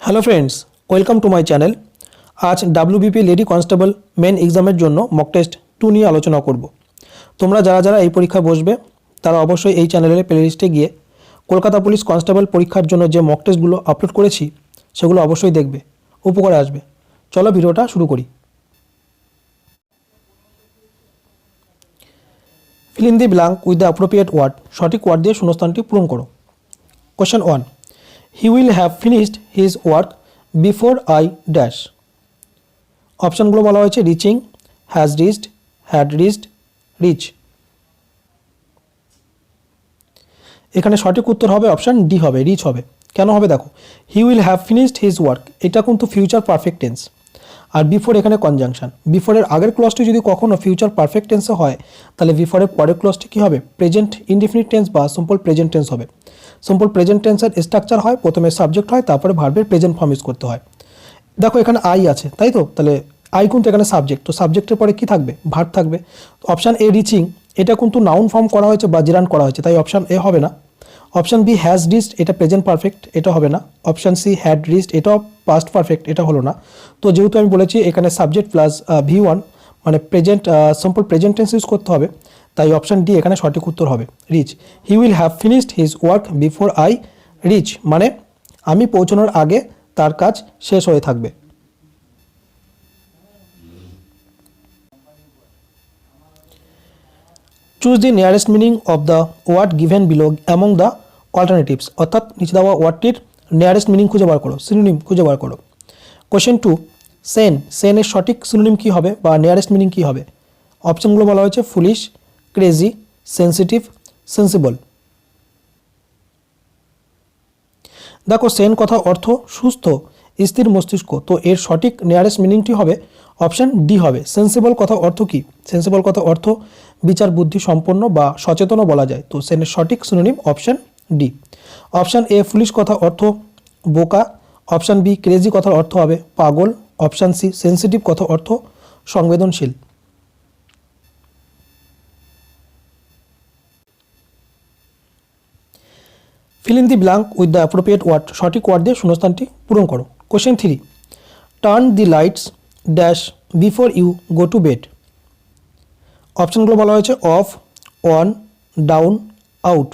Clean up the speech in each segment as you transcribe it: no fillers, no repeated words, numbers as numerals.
Hello friends, welcome to my channel. আজ WBP lady constable main এক্সামের জন্য mock test 2 নিয়ে আলোচনা করব। তোমরা যারা যারা এই পরীক্ষা বসবে তারা অবশ্যই এই চ্যানেলের প্লেলিস্টে গিয়ে কলকাতা পুলিশ কনস্টেবল পরীক্ষার জন্য যে মক টেস্টগুলো আপলোড করেছি সেগুলো অবশ্যই দেখবে, উপকারে আসবে। চলো ভিডিওটা শুরু করি। Fill in the blank with the appropriate word. সঠিক ওয়ার্ড দিয়ে শূন্যস্থানটি পূরণ করো। Question 1, he will have finished his work before I dash. অপশানগুলো বলা হয়েছে reaching, has reached, had reached, reach. এখানে সঠিক উত্তর হবে অপশান ডি হবে, রিচ হবে। কেন হবে দেখো, হি will have finished his work এটা কিন্তু ফিউচার পারফেক্ট টেন্স, আর বিফোর এখানে কনজাংশন। বিফোরের আগের ক্লজটি যদি কখনো ফিউচার পারফেক্ট টেন্সে হয় তাহলে বিফোরের পরের ক্লজটি কী হবে, প্রেজেন্ট ইনডিফিনিট টেন্স বা সিম্পল প্রেজেন্ট টেন্স হবে। সিম্পল প্রেজেন্ট টেন্সের স্ট্রাকচার হয় প্রথমে সাবজেক্ট হয়, তারপরে ভার্বের প্রেজেন্ট ফর্ম ইউজ করতে হয়। দেখো এখানে আই আছে, তাই তো, তাহলে আই কিন্তু এখানে সাবজেক্ট, তো সাবজেক্টের পরে কী থাকবে, ভার্ব থাকবে। অপশান এ রিচিং এটা কিন্তু নাউন ফর্ম করা হয়েছে বা জিরান করা হয়েছে, তাই অপশান এ হবে না। অপশান বি হ্যাজ রিচড এটা প্রেজেন্ট পারফেক্ট, এটা হবে না। অপশান সি হ্যাড রিচড এটাও পাস্ট পারফেক্ট, এটা হলো না। তো যেহেতু আমি বলেছি এখানে সাবজেক্ট প্লাস V1 মানে present simple present tense use করতে হবে, তাই অপশান ডি এখানে সঠিক উত্তর হবে, reach. He will have finished his work before I reach মানে আমি পৌঁছানোর আগে তার কাজ শেষ হয়ে থাকবে। Choose the nearest meaning of the word given below among the alternatives, অর্থাৎ নিচে দেওয়া ওয়ার্ডটির নিয়ারেস্ট মিনিং খুঁজে বার করো, সিনোনিম খুঁজে বার করো। কোয়েশ্চেন 2, সেনের সঠিক সিনোনিম কী হবে বা নিয়ারেস্ট মিনিং কী হবে? অপশনগুলো বলা হয়েছে ফুলিশ, ক্রেজি, সেন্সিটিভ, সেন্সিবল। দেখো সেন কথা অর্থ সুস্থ, স্থির মস্তিষ্ক, তো এর সঠিক নিয়ারেস্ট মিনিংটি হবে অপশান ডি হবে। সেন্সিবল কথা অর্থ কি? সেন্সিবল কথা অর্থ বিচার বুদ্ধি সম্পন্ন বা সচেতনও বলা যায়, তো সেনের সঠিক synonym option D. Option a foolish কথা অর্থ বোকা, অপশান বি ক্রেজি কথার অর্থ হবে পাগল, অপশান সি সেন্সিটিভ কথা অর্থ সংবেদনশীল। Fill in the blank with the appropriate word. সঠিক ওয়ার্ড দিয়ে শূন্যস্থানটি পূরণ করো। Question 3, turn the lights dash before you go to bed. অপশানগুলো বলা হয়েছে অফ, অন, ডাউন, আউট।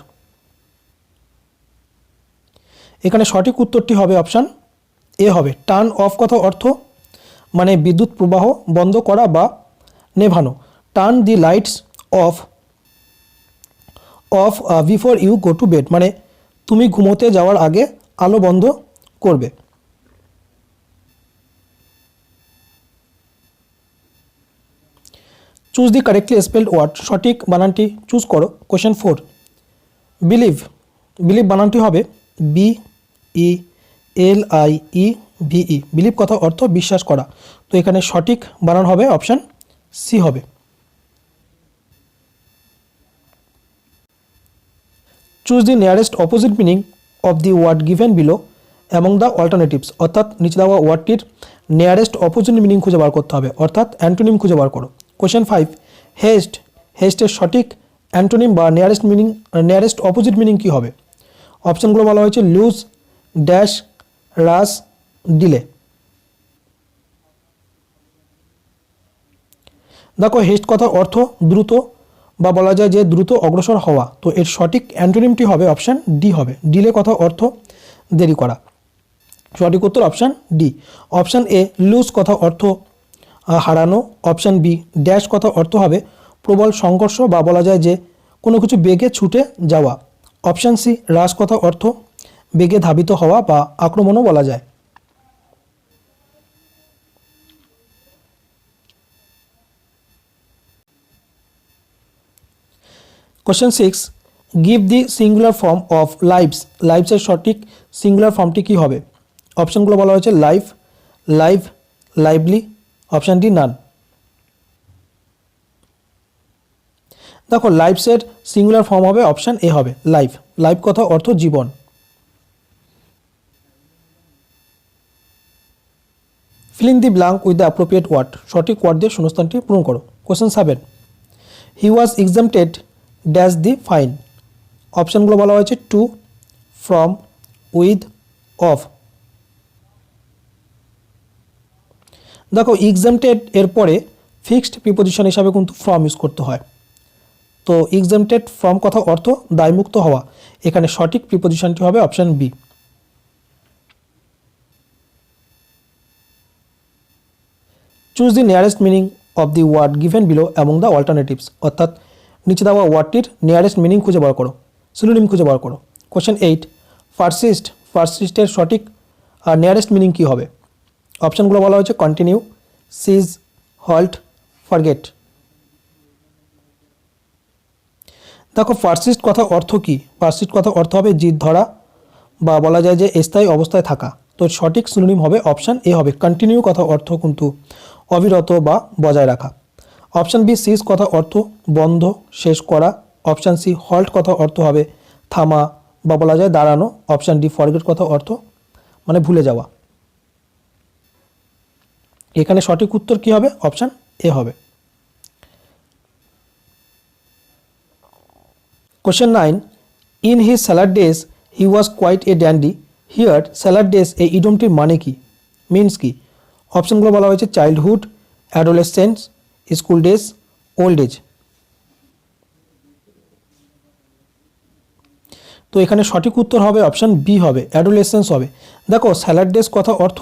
এখানে সঠিক উত্তরটি হবে অপশান এ হবে। টার্ন অফ কথা অর্থ মানে বিদ্যুৎ প্রবাহ বন্ধ করা বা নেভানো। Turn the lights off off before you go to bed মানে তুমি ঘুমোতে যাওয়ার আগে আলো বন্ধ করবে। Choose the correctly spelled word. সঠিক বানানটি চুজ করো। কোয়েশ্চেন 4, বিলিভ বানানটি হবে BELIEVE। বিলিভ কথা অর্থ বিশ্বাস করা, তো এখানে সঠিক বানান হবে অপশান সি হবে। Choose the nearest opposite meaning of the word given below among the alternatives, অর্থাৎ নিচে দেওয়া ওয়ার্ডটির নিয়ারেস্ট অপোজিট মিনিং খুঁজে বার করতে হবে, অর্থাৎ অ্যান্টোনিম খুঁজে বার করো। কোয়েশ্চেন 5, হেস্টের সঠিক অ্যান্টোনিম বা নিয়ারেস্ট অপোজিট মিনিং কী হবে? অপশানগুলো বলা হয়েছে লুজ, ড্যাশ, রাশ, ডিলে। দেখো হেস্ট কথা অর্থ দ্রুত বা বলা যায় যে দ্রুত অগ্রসর হওয়া, তো এর সঠিক অ্যান্টোনিমটি হবে অপশান ডি হবে। ডিলে কথা অর্থ দেরি করা, সঠিক উত্তর option D. Option A lose কথা অর্থ হারানো, অপশান বি ড্যাশ কথা অর্থ হবে প্রবল সংঘর্ষ বা বলা যায় যে কোনো কিছু বেগে ছুটে যাওয়া, অপশান সি রাশ কথা অর্থ বেগে ধাবিত হওয়া বা আক্রমণও বলা যায়। Question 6, give the singular form of লাইভসের সঠিক সিঙ্গুলার ফর্মটি কী হবে? অপশানগুলো বলা হয়েছে live, lively, option D none. দেখো লাইভসের সিঙ্গুলার ফর্ম হবে অপশান এ হবে লাইভ কথা অর্থ জীবন। Fill in the blank with the appropriate word. সঠিক ওয়ার্ড দিয়ে শূন্যস্থানটি পূরণ করো। Question 7, he was exempted dash the fine. অপশানগুলো বলা হয়েছে টু, ফ্রম, উইথ, অফ। দেখো এক্সামটেড এর পরে ফিক্সড প্রিপোজিশন হিসাবে কিন্তু ফ্রম ইউজ করতে হয়। তো এক্সামটেড ফ্রম কথা অর্থ দায়মুক্ত হওয়া, এখানে সঠিক প্রিপোজিশনটি হবে option B. Choose the nearest meaning of the word given below among the alternatives, অর্থাৎ নিচে দেওয়া ওয়ার্ডটির নিয়ারেস্ট মিনিং খুঁজে বার করো, সিনোনিম খুঁজে বার করো। কোশ্চেন 8, পারসিস্টের সঠিক আর নিয়ারেস্ট মিনিং কী হবে? অপশানগুলো বলা হয়েছে কন্টিনিউ, সিজ, হল্ট, ফরগেট। দেখো পারসিস্ট কথা অর্থ কী? পারসিস্ট কথা অর্থ হবে জিদ ধরা বা বলা যায় যে স্থায়ী অবস্থায় থাকা। তো সঠিক সিনোনিম হবে অপশান এ হবে কন্টিনিউ কথা অর্থ কিন্তু অবিরত বা বজায় রাখা। অপশান বি সিজ কথা অর্থ বন্ধ, শেষ করা। অপশান সি হল্ট কথা অর্থ হবে থামা বা বলা যায় দাঁড়ানো। অপশান ডি ফরগেট কথা অর্থ মানে ভুলে যাওয়া। এখানে সঠিক উত্তর কী হবে? অপশান এ হবে। Question 9, in his salad days he was quite a dandy, here salad days এই ইডমটির মানে কি, মিনস কি? অপশানগুলো বলা হয়েছে childhood, adolescence, school days, old age. তো এখানে সঠিক উত্তর হবে অপশান বি হবে, অ্যাডোলেসেন্স হবে। দেখো স্যালাড ডেজ কথা অর্থ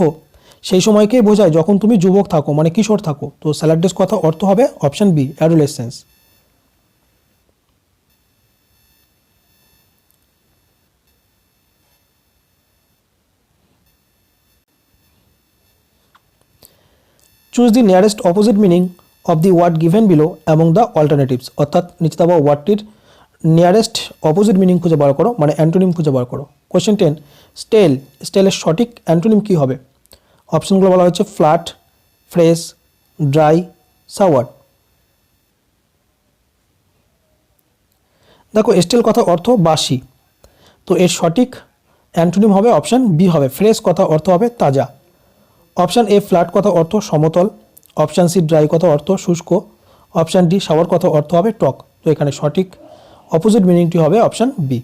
সেই সময়কেই বোঝায় যখন তুমি যুবক থাকো, মানে কিশোর থাকো। তো স্যালাড ডেজ কথা অর্থ হবে option B, adolescence. Choose the nearest opposite meaning of the word given below among the alternatives, অর্থাৎ নিচে দেওয়া ওয়ার্ডটির নিয়ারেস্ট অপোজিট মিনিং খুঁজে বার করো, মানে অ্যান্টোনিম খুঁজে বার করো। কোয়েশ্চেন 10, স্টেলের সঠিক অ্যান্টোনিম কী হবে? অপশানগুলো বলা হচ্ছে ফ্ল্যাট, ফ্রেশ, ড্রাই, সাওয়ার। দেখো স্টেল কথা অর্থ বাসি, তো এর সঠিক অ্যান্টোনিম হবে অপশান বি হবে, ফ্রেশ কথা অর্থ হবে তাজা। অপশান এ ফ্ল্যাট কথা অর্থ সমতল। অপশান সি ড্রাই কথা অর্থ শুষ্ক। অপশান ডি সাওয়ার কথা অর্থ হবে টক। তো এখানে সঠিক অপোজিট মিনিংটি হবে অপশান বি।